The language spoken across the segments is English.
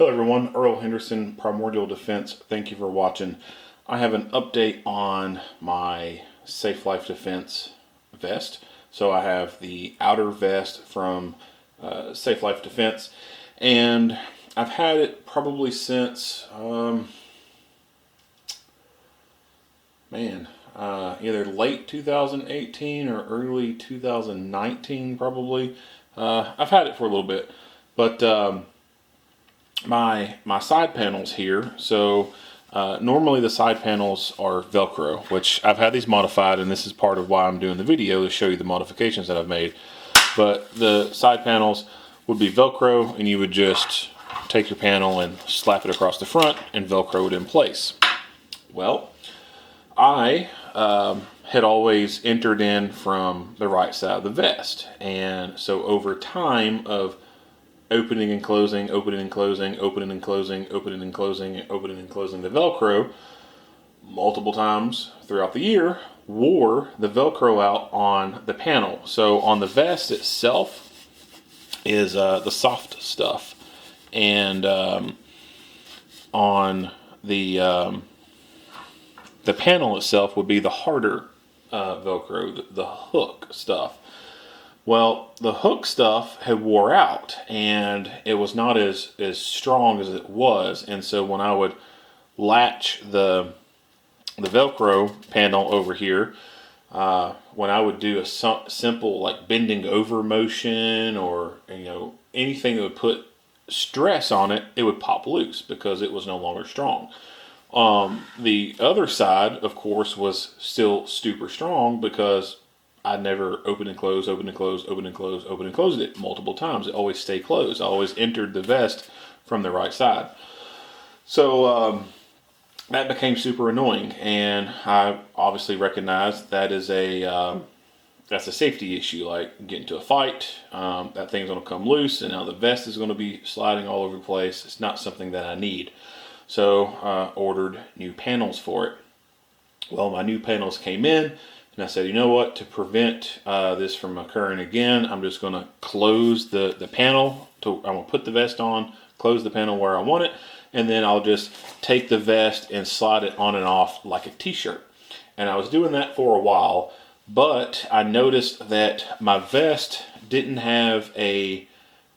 Hello everyone, Earl Henderson, Primordial Defense. Thank you for watching. I have an update on my Safelife Defense vest. So I have the outer vest from Safelife Defense, and I've had it probably since, either late 2018 or early 2019 probably. I've had it for a little bit, but my side panels here. So normally the side panels are Velcro, which I've had these modified, and this is part of why I'm doing the video, to show you the modifications that I've made. But the side panels would be Velcro, and you would just take your panel and slap it across the front and Velcro it in place. Well, I had always entered in from the right side of the vest, and so over time of opening and closing, opening and closing, opening and closing, opening and closing, opening and closing the Velcro multiple times throughout the year, wore the Velcro out on the panel. So on the vest itself is the soft stuff, and on the panel itself would be the harder Velcro, the hook stuff. Well, the hook stuff had wore out, and it was not as strong as it was. And so when I would latch the Velcro panel over here, when I would do a simple like bending over motion, or anything that would put stress on it, it would pop loose because it was no longer strong. The other side, of course, was still super strong because I never opened and closed, opened and closed, opened and closed, opened and closed it multiple times. It always stayed closed. I always entered the vest from the right side. So that became super annoying, and I obviously recognized that is that's a safety issue. Like, get into a fight, that thing's going to come loose, and now the vest is going to be sliding all over the place. It's not something that I need. So ordered new panels for it. Well, my new panels came in, and I said, you know what, to prevent this from occurring again, I'm just going to close the panel. I'm going to put the vest on, close the panel where I want it, and then I'll just take the vest and slide it on and off like a t-shirt. And I was doing that for a while, but I noticed that my vest didn't have a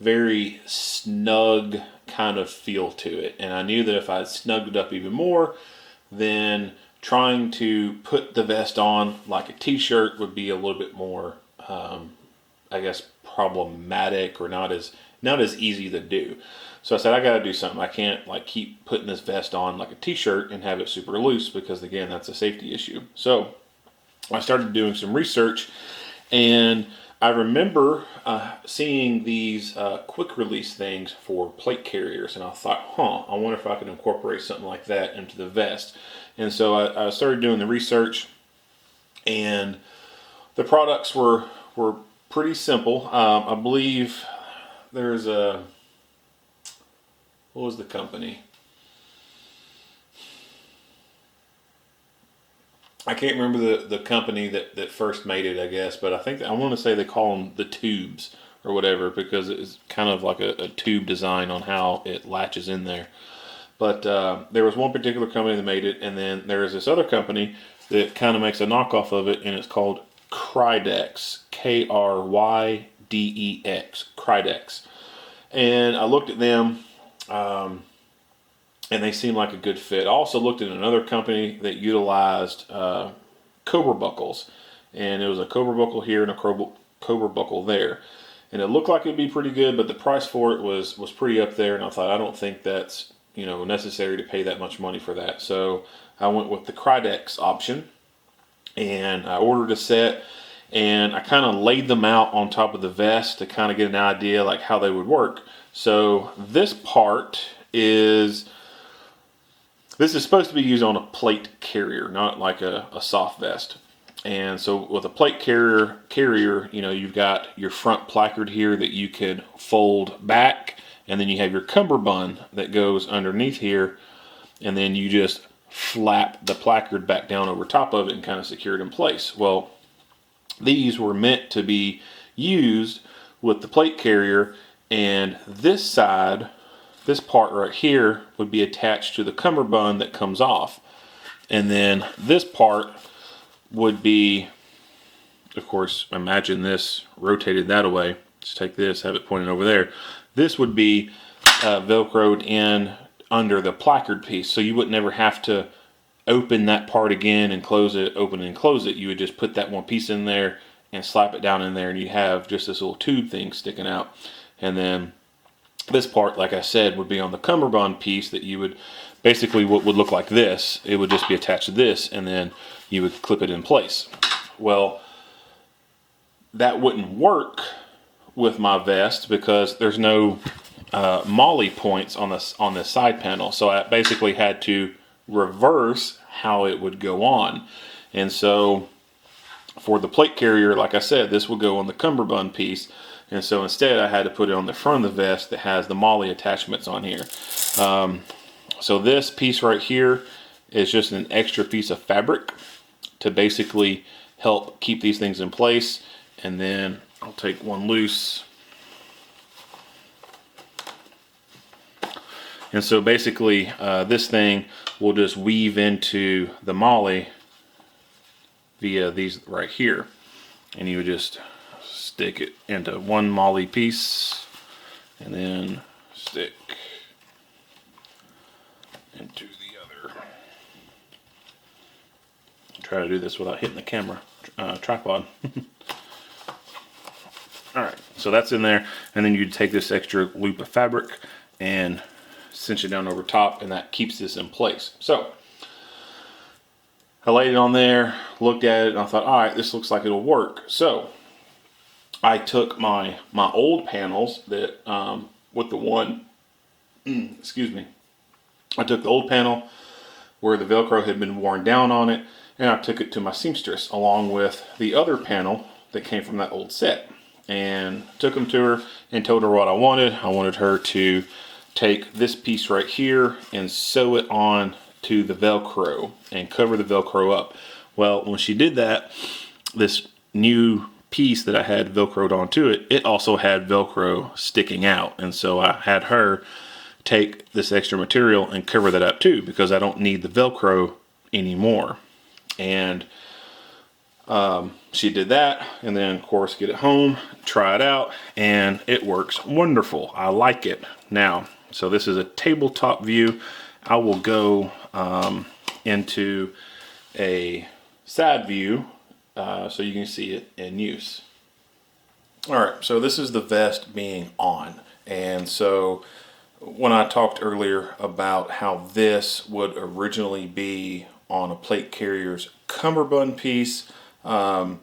very snug kind of feel to it. And I knew that if I snugged it up even more, then trying to put the vest on like a t-shirt would be a little bit more, I guess, problematic, or not as easy to do. So I said, I got to do something. I can't like keep putting this vest on like a t-shirt and have it super loose, because again, that's a safety issue. So I started doing some research, and I remember seeing these quick release things for plate carriers, and I thought, I wonder if I could incorporate something like that into the vest. And so I started doing the research, and the products were pretty simple. I believe there's what was the company? I can't remember the company that first made it, I guess, but I want to say they call them the tubes or whatever, because it's kind of like a tube design on how it latches in there. But there was one particular company that made it, and then there's this other company that kind of makes a knockoff of it, and it's called Krydex, Krydex, Krydex. And I looked at them, and they seemed like a good fit. I also looked at another company that utilized Cobra buckles, and it was a Cobra buckle here and a Cobra buckle there. And it looked like it'd be pretty good, but the price for it was pretty up there, and I thought, I don't think that's necessary to pay that much money for that. So I went with the Krydex option, and I ordered a set, and I kind of laid them out on top of the vest to kind of get an idea like how they would work. So this part is supposed to be used on a plate carrier, not like a soft vest. And so with a plate carrier, you've got your front placard here that you can fold back, and then you have your cummerbund that goes underneath here, and then you just flap the placard back down over top of it and kind of secure it in place. Well, these were meant to be used with the plate carrier, and this side this part right here would be attached to the cummerbund that comes off. And then this part would be, of course, imagine this rotated that away. Just take this, have it pointed over there. This would be Velcroed in under the placard piece, so you would never have to open that part again and close it, open and close it. You would just put that one piece in there and slap it down in there, and you have just this little tube thing sticking out. And then this part, like I said, would be on the cummerbund piece that you would basically, what would look like this, it would just be attached to this, and then you would clip it in place. Well, that wouldn't work with my vest because there's no molly points on this side panel. So I basically had to reverse how it would go on. And so for the plate carrier, like I said, this will go on the cummerbund piece. And so instead I had to put it on the front of the vest that has the molly attachments on here. So this piece right here is just an extra piece of fabric to basically help keep these things in place. And then I'll take one loose. And so basically this thing will just weave into the molly via these right here. And you would just stick it into one molly piece and then stick into the other. Try to do this without hitting the camera tripod. Alright, so that's in there, and then you take this extra loop of fabric and cinch it down over top, and that keeps this in place. So I laid it on there, looked at it, and I thought, alright, this looks like it'll work. So I took my old panels that with the one excuse me, I took the old panel where the Velcro had been worn down on it, and I took it to my seamstress along with the other panel that came from that old set, and took them to her and told her what I wanted. I wanted her to take this piece right here and sew it on to the Velcro and cover the Velcro up. Well, when she did that, this new piece that I had Velcroed onto it, it also had Velcro sticking out, and so I had her take this extra material and cover that up too, because I don't need the Velcro anymore. And she did that, and then of course get it home, try it out, and it works wonderful. I like it. Now, so this is a tabletop view. I will go into a side view so you can see it in use. Alright, so this is the vest being on, and so when I talked earlier about how this would originally be on a plate carrier's cummerbund piece, I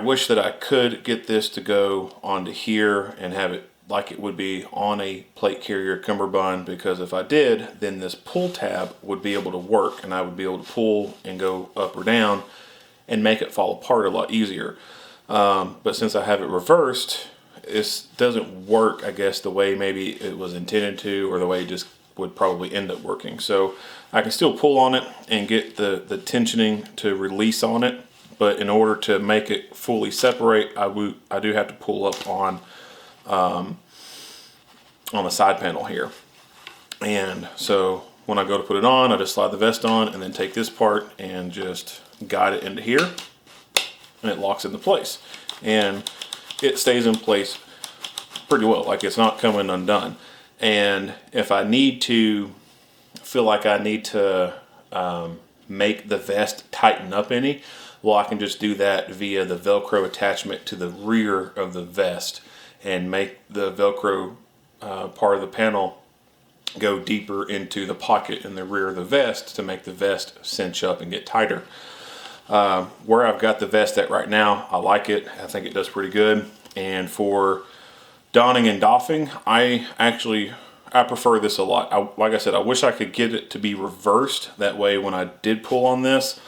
wish that I could get this to go onto here and have it like it would be on a plate carrier cummerbund, because if I did, then this pull tab would be able to work, and I would be able to pull and go up or down and make it fall apart a lot easier. But since I have it reversed, it doesn't work, I guess, the way maybe it was intended to, or the way it just would probably end up working. So I can still pull on it and get the tensioning to release on it, but in order to make it fully separate, I do have to pull up on the side panel here. And so when I go to put it on, I just slide the vest on and then take this part and just guide it into here, and it locks into place. And it stays in place pretty well, like it's not coming undone. And if I need to, feel like I need to make the vest tighten up any, well, I can just do that via the Velcro attachment to the rear of the vest and make the Velcro part of the panel go deeper into the pocket in the rear of the vest to make the vest cinch up and get tighter. Where I've got the vest at right now, I like it. I think it does pretty good. And for donning and doffing, I prefer this a lot. Like I said, I wish I could get it to be reversed. That way when I did pull on this,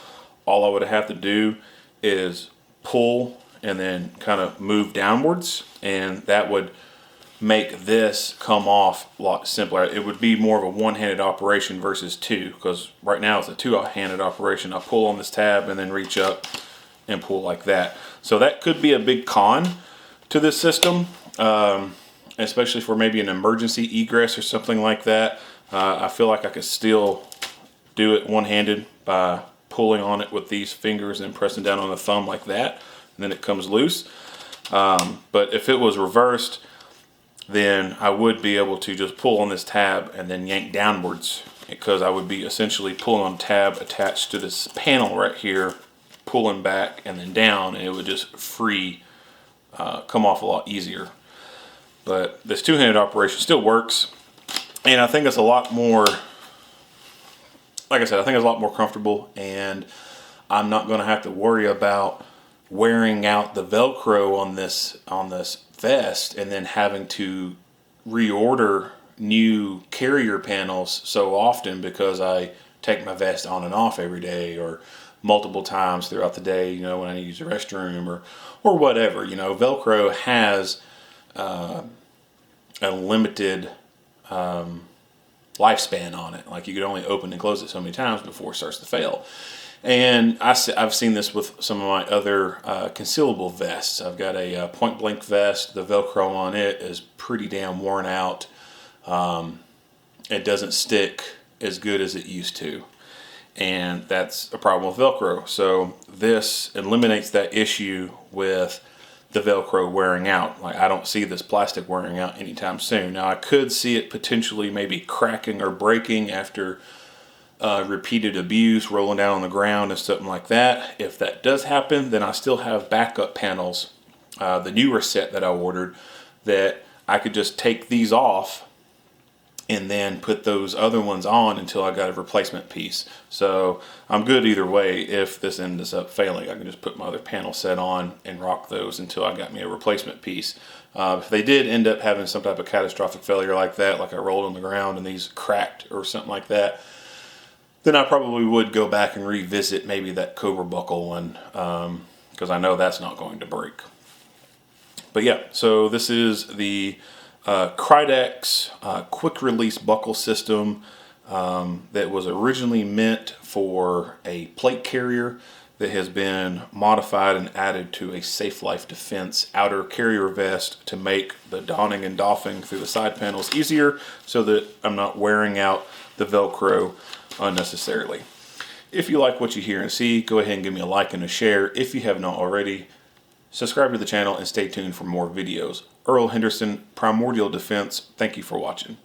all I would have to do is pull and then kind of move downwards, and that would make this come off a lot simpler. It would be more of a one-handed operation versus two, because right now it's a two-handed operation. I pull on this tab and then reach up and pull like that. So that could be a big con to this system. especially for maybe an emergency egress or something like that. I feel like I could still do it one-handed by pulling on it with these fingers and pressing down on the thumb like that, and then it comes loose. But if it was reversed, then I would be able to just pull on this tab and then yank downwards, because I would be essentially pulling on tab attached to this panel right here, pulling back and then down, and it would just free come off a lot easier. But this two-handed operation still works, and I think it's a lot more, like I said, I think it's a lot more comfortable, and I'm not going to have to worry about wearing out the Velcro on this vest and then having to reorder new carrier panels so often, because I take my vest on and off every day or multiple times throughout the day, you know, when I need to use the restroom or whatever. You know, Velcro has a limited lifespan on it. Like, you could only open and close it so many times before it starts to fail. And I've seen this with some of my other concealable vests. I've got a point blank vest. The Velcro on it is pretty damn worn out. It doesn't stick as good as it used to, and that's a problem with Velcro. So this eliminates that issue with the Velcro wearing out. Like, I don't see this plastic wearing out anytime soon. Now, I could see it potentially maybe cracking or breaking after repeated abuse, rolling down on the ground and something like that. If that does happen, then I still have backup panels, the newer set that I ordered, that I could just take these off and then put those other ones on until I got a replacement piece. So I'm good either way. If this ends up failing, I can just put my other panel set on and rock those until I got me a replacement piece. If they did end up having some type of catastrophic failure like that, like I rolled on the ground and these cracked or something like that, then I probably would go back and revisit maybe that Cobra buckle one, because I know that's not going to break. But yeah, so this is the Krydex quick release buckle system that was originally meant for a plate carrier that has been modified and added to a Safelife Defense outer carrier vest to make the donning and doffing through the side panels easier, so that I'm not wearing out the Velcro unnecessarily. If you like what you hear and see, go ahead and give me a like and a share. If you have not already, subscribe to the channel and stay tuned for more videos. Earl Henderson, Primordial Defense, thank you for watching.